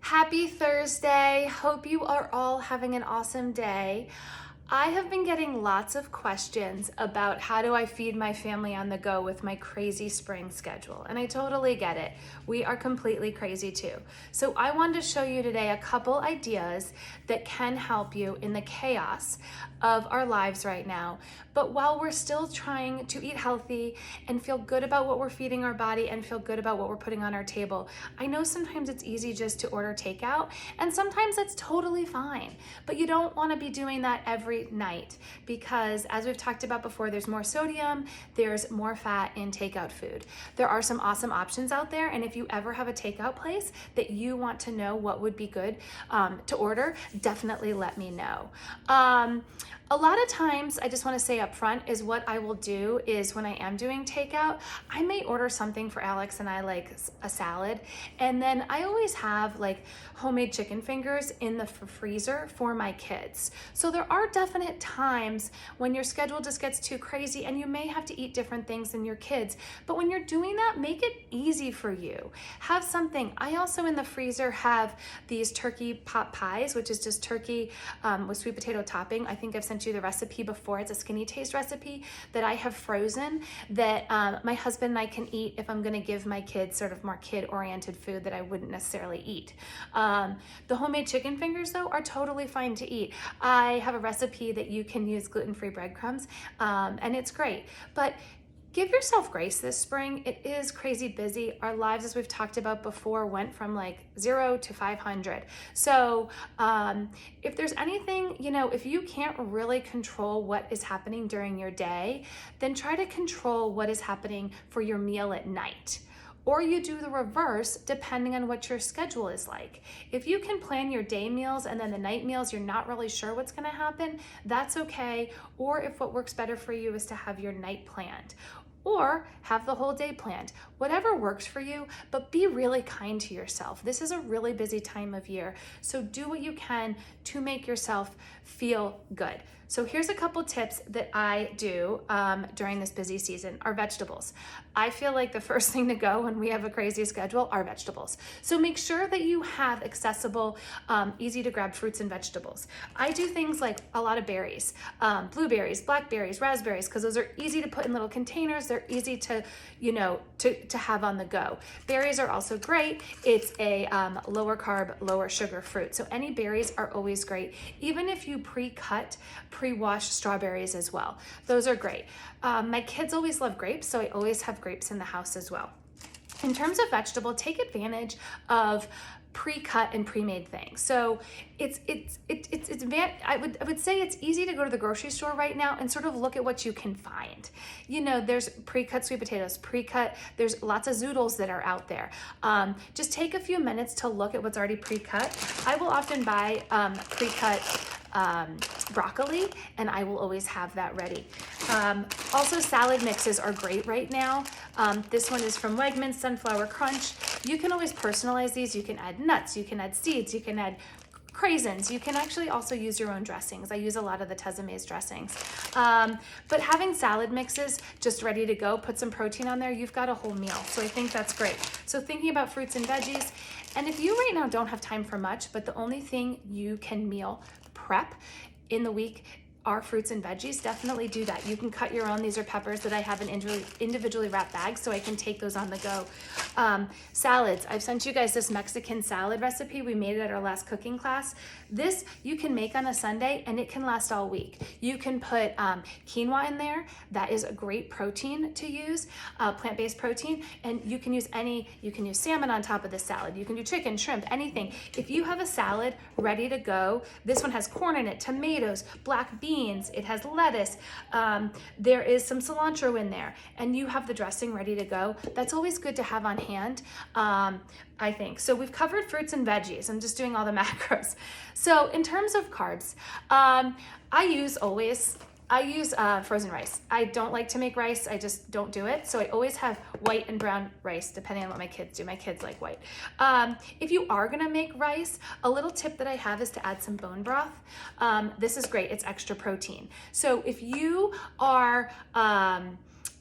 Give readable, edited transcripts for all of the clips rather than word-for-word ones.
Happy Thursday. Hope you are all having an awesome day. I have been getting lots of questions about how do I feed my family on the go with my crazy spring schedule, and I totally get it. We are completely crazy too. So I wanted to show you today a couple ideas that can help you in the chaos of our lives right now. But while we're still trying to eat healthy and feel good about what we're feeding our body and feel good about what we're putting on our table, I know sometimes it's easy just to order takeout, and sometimes that's totally fine. But you don't want to be doing that every night because, as we've talked about before, there's more sodium, there's more fat in takeout food. There are some awesome options out there, and if you ever have a takeout place that you want to know what would be good to order, definitely let me know. A lot of times, I just want to say up front, is what I will do is when I am doing takeout, I may order something for Alex and I, like a salad, and then I always have like homemade chicken fingers in the freezer for my kids. So there are definite times when your schedule just gets too crazy and you may have to eat different things than your kids. But when you're doing that, make it easy for you. Have something. I also in the freezer have these turkey pot pies, which is just turkey with sweet potato topping. I think I've sent you the recipe before. It's a Skinny Taste recipe that I have frozen that my husband and I can eat if I'm going to give my kids sort of more kid-oriented food that I wouldn't necessarily eat. The homemade chicken fingers, though, are totally fine to eat. I have a recipe that you can use gluten-free breadcrumbs, and it's great. But give yourself grace this spring. It is crazy busy. Our lives, as we've talked about before, went from like 0 to 500. So if there's anything, if you can't really control what is happening during your day, then try to control what is happening for your meal at night. Or you do the reverse depending on what your schedule is like. If you can plan your day meals and then the night meals, you're not really sure what's gonna happen, that's okay. Or if what works better for you is to have your night planned. Or have the whole day planned. Whatever works for you, but be really kind to yourself. This is a really busy time of year, so do what you can to make yourself feel good. So here's a couple tips that I do during this busy season. Are vegetables. I feel like the first thing to go when we have a crazy schedule are vegetables. So make sure that you have accessible, easy to grab fruits and vegetables. I do things like a lot of berries, blueberries, blackberries, raspberries, because those are easy to put in little containers. They're easy to, to have on the go. Berries are also great. It's a lower carb, lower sugar fruit. So any berries are always great. Even if you pre-wash strawberries as well. Those are great. My kids always love grapes, so I always have grapes in the house as well. In terms of vegetable, take advantage of pre-cut and pre-made things. So I would say it's easy to go to the grocery store right now and sort of look at what you can find. There's pre-cut sweet potatoes, there's lots of zoodles that are out there. Just take a few minutes to look at what's already pre-cut. I will often buy pre-cut broccoli, and I will always have that ready. Also, salad mixes are great right now. This one is from Wegmans, Sunflower Crunch. You can always personalize these. You can add nuts, you can add seeds, you can add craisins. You can actually also use your own dressings. I use a lot of the Tessemae's dressings. But having salad mixes just ready to go, put some protein on there, you've got a whole meal. So I think that's great. So thinking about fruits and veggies, and if you right now don't have time for much, but the only thing you can meal prep in the week are fruits and veggies, definitely do that. You can cut your own. These are peppers that I have in individually wrapped bags, so I can take those on the go. Salads. I've sent you guys this Mexican salad recipe. We made it at our last cooking class. This you can make on a Sunday and it can last all week. You can put quinoa in there. That is a great protein to use, plant-based protein, and you can use salmon on top of the salad. You can do chicken, shrimp, anything. If you have a salad ready to go, this one has corn in it, tomatoes, black beans, it has lettuce, there is some cilantro in there, and you have the dressing ready to go. That's always good to have on hand, I think. So we've covered fruits and veggies. I'm just doing all the macros. So in terms of carbs, I use frozen rice. I don't like to make rice. I just don't do it. So I always have white and brown rice, depending on what my kids do. My kids like white. If you are gonna make rice, a little tip that I have is to add some bone broth. This is great. It's extra protein. So if you are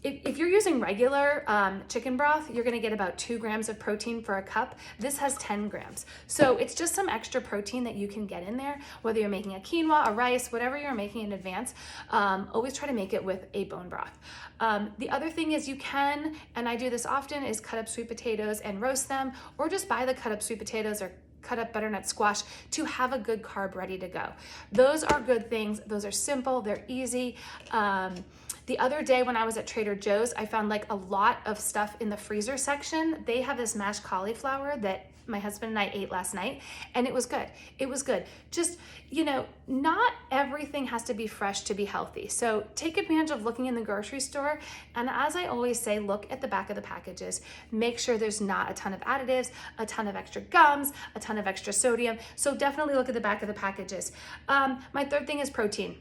if you're using regular chicken broth, you're gonna get about 2 grams of protein for a cup. This has 10 grams. So it's just some extra protein that you can get in there, whether you're making a quinoa, a rice, whatever you're making in advance, always try to make it with a bone broth. The other thing is you can, and I do this often, is cut up sweet potatoes and roast them, or just buy the cut up sweet potatoes or cut up butternut squash to have a good carb ready to go. Those are good things. Those are simple, they're easy. The other day when I was at Trader Joe's, I found like a lot of stuff in the freezer section. They have this mashed cauliflower that my husband and I ate last night, and it was good. It was good. Just, you know, not everything has to be fresh to be healthy. So take advantage of looking in the grocery store. And as I always say, look at the back of the packages. Make sure there's not a ton of additives, a ton of extra gums, a ton of extra sodium. So definitely look at the back of the packages. My third thing is protein.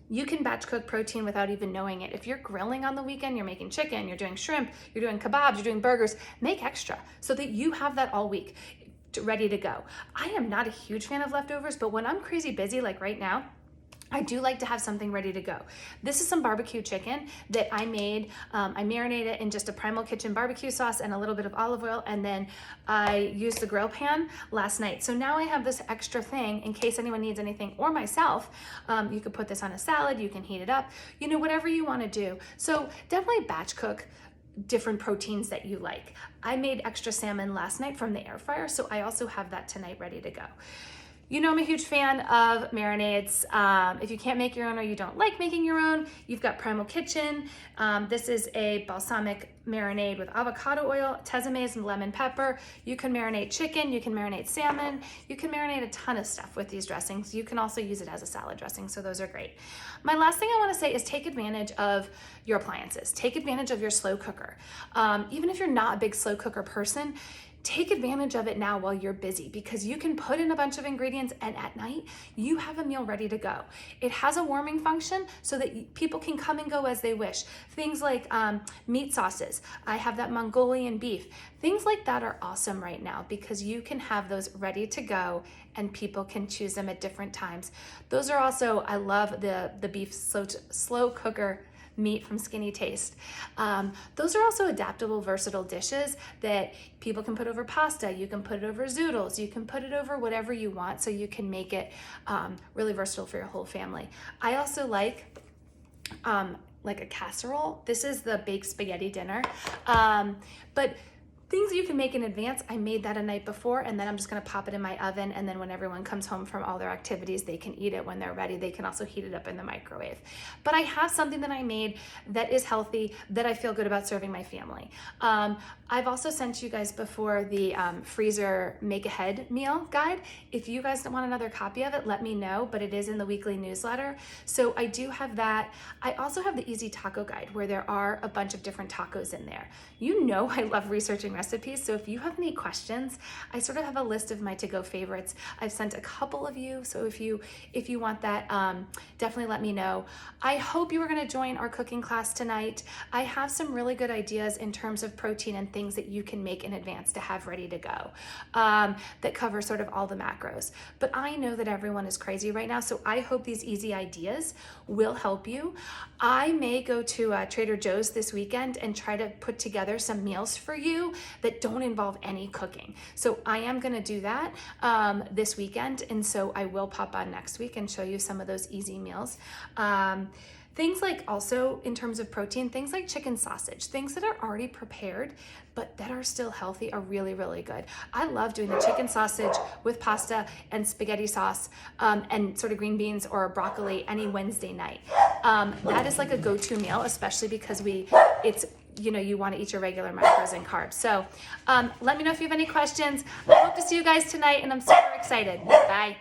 You can batch cook protein without even knowing it. If you're grilling on the weekend, you're making chicken, you're doing shrimp, you're doing kebabs, you're doing burgers, make extra so that you have that all week ready to go. I am not a huge fan of leftovers, but when I'm crazy busy like right now, I do like to have something ready to go. This is some barbecue chicken that I made. I marinated it in just a Primal Kitchen barbecue sauce and a little bit of olive oil, and then I used the grill pan last night. So now I have this extra thing in case anyone needs anything, or myself. You could put this on a salad, you can heat it up, you know, whatever you want to do. So definitely batch cook different proteins that you like. I made extra salmon last night from the air fryer, so I also have that tonight ready to go. You know I'm a huge fan of marinades. If you can't make your own or you don't like making your own, you've got Primal Kitchen. This is a balsamic marinade with avocado oil, tessemaise, and lemon pepper. You can marinate chicken, you can marinate salmon, you can marinate a ton of stuff with these dressings. You can also use it as a salad dressing, so those are great. My last thing I wanna say is take advantage of your appliances. Take advantage of your slow cooker. Even if you're not a big slow cooker person, take advantage of it now while you're busy, because you can put in a bunch of ingredients and at night you have a meal ready to go. It has a warming function so that people can come and go as they wish. Things like meat sauces. I have that Mongolian beef. Things like that are awesome right now because you can have those ready to go and people can choose them at different times. Those are also, I love the beef slow cooker meat from Skinny Taste. Those are also adaptable, versatile dishes that people can put over pasta. You can put it over zoodles. You can put it over whatever you want, so you can make it really versatile for your whole family. I also like a casserole. This is the baked spaghetti dinner, but things you can make in advance. I made that a night before, and then I'm just gonna pop it in my oven, and then when everyone comes home from all their activities, they can eat it when they're ready. They can also heat it up in the microwave. But I have something that I made that is healthy, that I feel good about serving my family. I've also sent you guys before the freezer make ahead meal guide. If you guys want another copy of it, let me know, but it is in the weekly newsletter. So I do have that. I also have the Easy Taco Guide, where there are a bunch of different tacos in there. You know I love researching recipes, so if you have any questions, I sort of have a list of my to-go favorites. I've sent a couple of you, so if you want that, definitely let me know. I hope you are going to join our cooking class tonight. I have some really good ideas in terms of protein and things that you can make in advance to have ready to go, that cover sort of all the macros. But I know that everyone is crazy right now, so I hope these easy ideas will help you. I may go to Trader Joe's this weekend and try to put together some meals for you that don't involve any cooking. So I am gonna do that this weekend, and so I will pop on next week and show you some of those easy meals. Things like, also in terms of protein, things like chicken sausage, things that are already prepared but that are still healthy are really, really good. I love doing the chicken sausage with pasta and spaghetti sauce and sort of green beans or broccoli any Wednesday night. That is like a go-to meal, especially because you want to eat your regular macros and carbs. So let me know if you have any questions. I hope to see you guys tonight, and I'm super excited. Bye.